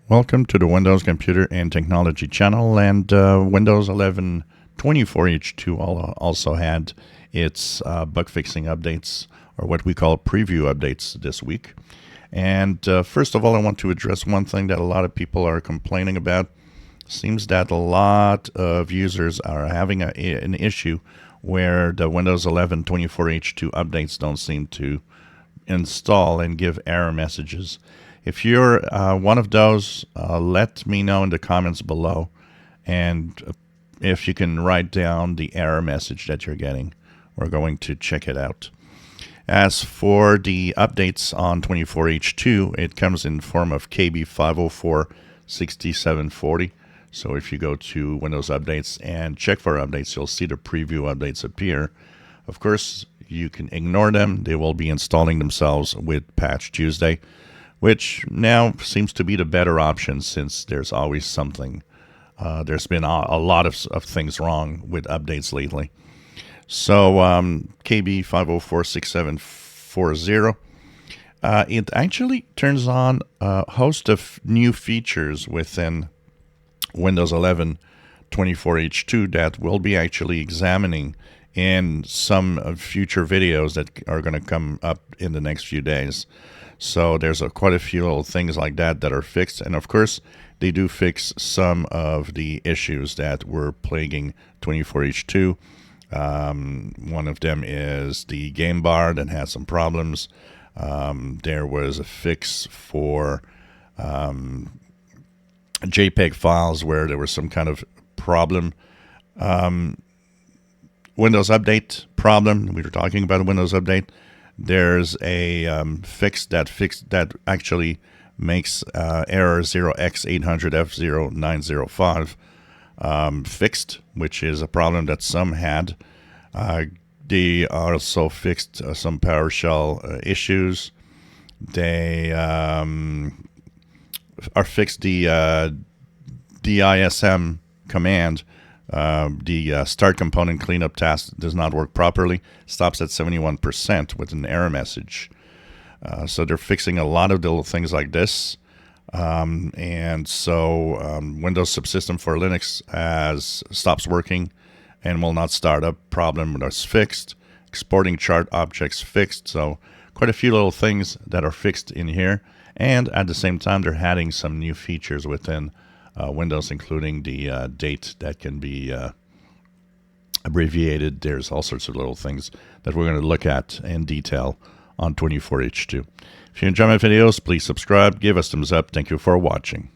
Welcome to the Windows Computer and Technology channel, and Windows 11 24H2 also had its bug fixing updates, or what we call preview updates, this week. And first of all, I want to address one thing that a lot of people are complaining about. Seems that a lot of users are having an issue where the Windows 11 24H2 updates don't seem to install and give error messages. If you're one of those, let me know in the comments below, and if you can write down the error message that you're getting. We're going to check it out. As for the updates on 24H2, it comes in form of KB5046740. So if you go to Windows Updates and check for updates, you'll see the preview updates appear. Of course, you can ignore them. They will be installing themselves with Patch Tuesday, which now seems to be the better option since there's always something. There's been a lot of things wrong with updates lately. So KB5046740, it actually turns on a host of new features within Windows 11 24H2 that we'll be actually examining in some future videos that are going to come up in the next few days. So there's quite a few little things like that are fixed. And of course, they do fix some of the issues that were plaguing 24H2. One of them is the game bar that had some problems. There was a fix for JPEG files where there was some kind of problem. Windows Update problem. We were talking about a Windows Update. There's a fix that actually makes error 0x800F0905 fixed, which is a problem that some had. They also fixed some PowerShell issues. They are fixed the DISM command. The start component cleanup task does not work properly, stops at 71% with an error message. So they're fixing a lot of little things like this. And so Windows Subsystem for Linux stops working and will not start up. Problem was fixed. Exporting chart objects fixed. So quite a few little things that are fixed in here. And at the same time, they're adding some new features within Windows, including the date that can be abbreviated. There's all sorts of little things that we're going to look at in detail on 24H2. If you enjoy my videos, please subscribe, give us thumbs up. Thank you for watching.